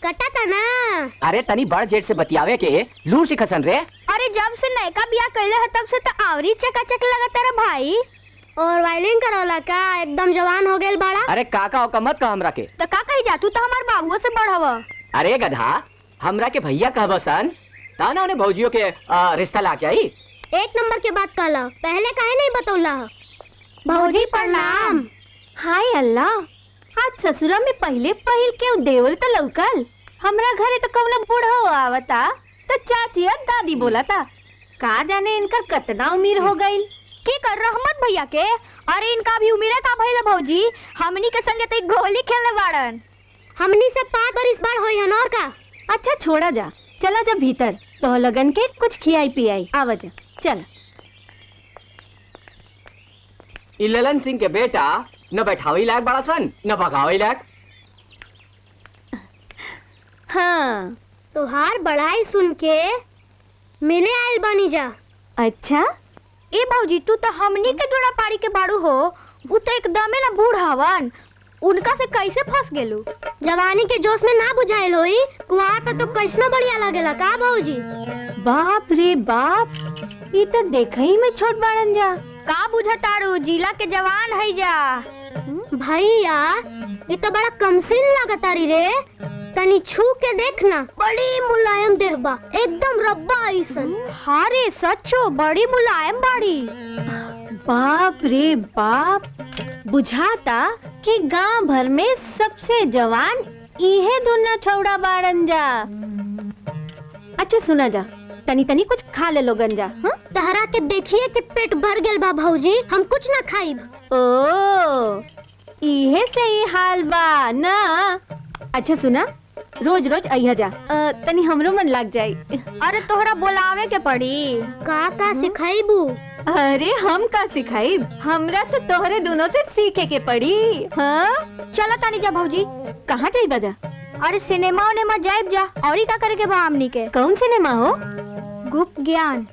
कटा था ना। अरे तनी बड़ जेट से बतियावे के लू सिखसन रे। अरे जब से नयका बिया कैले है तब से तो आवरी चकाचक लगता रे भाई। और वायलिन करौला का एकदम जवान हो गेल बाड़ा। अरे काका ओका मत कह हमरा के। तो का कही जा, तू तो हमार बाबुओ से बड़ हवा। अरे गधा, हमरा के भैया कहबो सन ताना उन्हें भौजियों के रिश्ता ला जाई। एक नंबर के बात कहला, पहले काहे नहीं बतौला। भौजी प्रणाम। हाय अल्लाह, आज ससुरा में पहले पहिल के देवर तो लौकल। हमरा घरे तो कौन बूढ़ो आवता तो चाची और दादी बोला था। का जाने इनकर कितना उम्र हो गई। की कर रहमत भैया के। अरे इनका भी उम्र का भइल भौजी, हमनी के संगे तो गोली खेलने बाड़न। हमनी से 5 बरिस बड़ होई हन और का। अच्छा छोड़ा जा, चला जा भीतर तो लगन के कुछ खियाई पियाई आवाज। चल। ललन सिंह के बेटा न बैठावे लायक बड़ा सन न भगावे लायक। हाँ तोहार बड़ाई सुन के मिले आयल बानी जा। अच्छा ए भौजी, तू तो हमनी के जोड़ा पारी के बाड़ू हो। वो तो एकदमे ना बूढ़ हवन, उनका से कैसे फंस गेलू। जवानी के जोश में ना बुझाइल होई, कुआर पे तो कैसना बढ़िया लगेला का भौजी। बाप रे बाप, ये तो देखा ही में छोट बाड़न जा। का बुझतारू, जिला के जवान है जा। भैया ये तो बड़ा कमसिन लगतारी रे। तनी छू के देखना, बड़ी मुलायम देह बा, एकदम रब्बा ऐसन। हाँ रे सच्चो, बड़ी मुलायम बाड़ी। बाप रे बाप, बुझाता कि गांव भर में सबसे जवान इहे दोनों छौड़ा बाड़न जा। अच्छा सुना जा, तनी तनी कुछ खा ले लो गंजा। हाँ? तहरा के देखिए कि पेट भर गेल बा भौजी, हम कुछ ना खाइब। ओ इहे से ही हाल बा ना। अच्छा सुना, रोज रोज अइहा जा, तनी हमरो मन लग जाई। अरे तोहरा बोलावे के पड़ी। का सिखाइबू। अरे हम का सिखाई, हमरा तो तोहरे दोनों से सीखे के पड़ी। हाँ चला तानी जा भौजी। कहाँ जाई बजा। अरे सिनेमा उनेमा जाइब जा। और का करे के बा हमनी के। कौन सिनेमा हो। गुप्त ज्ञान।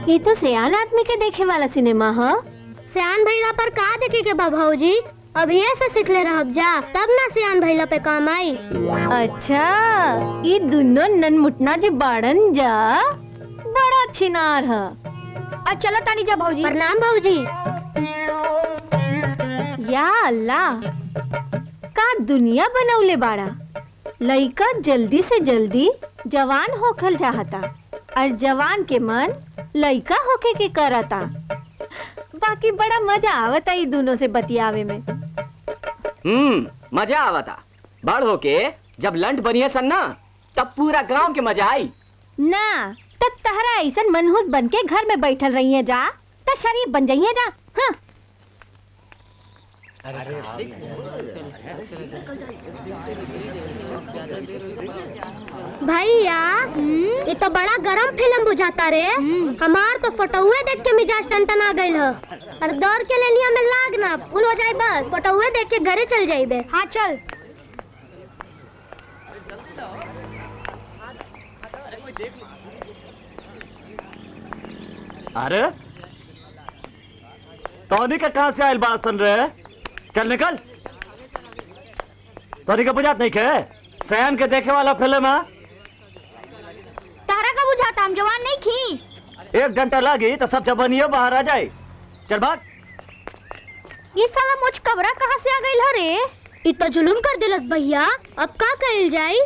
ये तो सियान आदमी के देखे वाला सिनेमा है। सियान भैला पर का देखे के बा भौजी, अभी ऐसे सीख ले रहब जा, तब ना सियान भैला पे काम आई। अच्छा ये दोनों ननमुटना जी बाड़न जा, बड़ा छिनार है। चलो तानी जा भौजी। प्रणाम भौजी। या अल्लाह, का दुनिया बनौले बाड़ा। लइका जल्दी से जल्दी जवान होखल चाहता और जवान के मन लइका होके के करता। बाकी बड़ा मजा आवता ये दोनों से बतियावे में। मजा आवता। बड़ होके जब लंट बनिए सन ना, तब पूरा गांव के मजा आई ना। तब तहरा ऐसा मनहूस बन के घर में बैठल रही है जा, तो शरीफ बन जाइए जा। हाँ भैया ये तो बड़ा गरम फिल्म बुझाता रे। हमार तो फोटोए देख के मिजाज टनटना गइल है। और दौड़ के लेनिया में लागना फुल हो जाए, बस फोटोए देख के घरे चल जाइबे। हाँ चल। अरे टॉनी का कहाँ से आयल बात सुन रहे। चल निकल। टॉनी का बुझात नहीं के सयान के देखे वाला फिल्म है। तारा का बुझाता, हम जवान नहीं खी। 1 घंटा लगी तो सब जवानियों बाहर आ जाए। चल भाग। ये साला मुझ कबरा कहाँ से आ गई हो रे। इतना जुलुम कर दिलस भैया, अब का कहल जाई।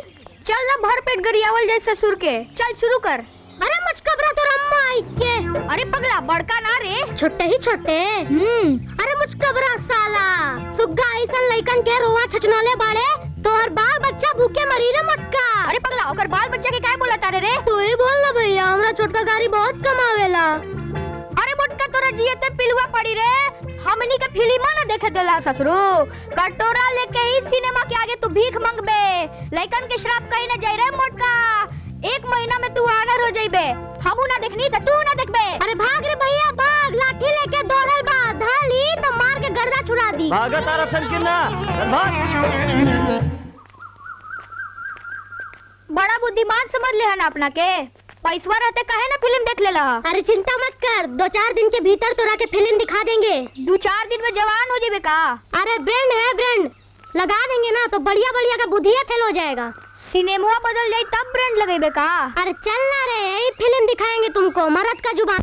चल ना भर पेट गरियावल जाए ससुर के। चल शुरू कर। अरे मुझ कबरा तो रम्मा आई के। अरे पगला बड़का ना रे, छोटे ही छोटे। अरे मुझ कबरा साला सुग्गा ऐसन लइकन के रोवा छचनोले बाड़े, तोहर बाल बच्चा भूखे मरी रे मटका। अरे पगला ओकर बाल बच्चा के काय बोला तारे रे। तू ही बोल ना भैया, हमरा छोटका गाड़ी बहुत कमावेला। अरे मोटका तोरा जियते पिलुआ पड़ी रे। हमनी के फिल्म ना देखे देला ससुरो। कटोरा लेके ही सिनेमा के आगे तू भीख मांगबे। लइकन के श्राप कहीं ना जाई रे मोटका। 1 महीना में तू आनर हो जाइबे। हमू ना देखनी तो तू ना देखबे। अरे भाग रे भैया भाग, लाठी लेके दौड़ल बा, धाली तो मार के गर्दा छुड़ा दी। भागा तारा संकीर्णा, चल भाग। बड़ा बुद्धिमान समझ ले हन अपना के। पैसवा रहते काहे ना फिल्म देख लेला। अरे चिंता मत कर, 2-4 दिन के भीतर तोरा के फिल्म दिखा देंगे। 2-4 दिन में जवान हो जेबे का। अरे ब्रांड है ब्रांड, लगा देंगे ना तो बढ़िया बढ़िया का बुद्धिया फेल हो जाएगा। सिनेमा बदल जाए तब ब्रांड लगेबे का। अरे चल ना रे, यही फिल्म दिखाएंगे तुमको, मर्द का जुबान।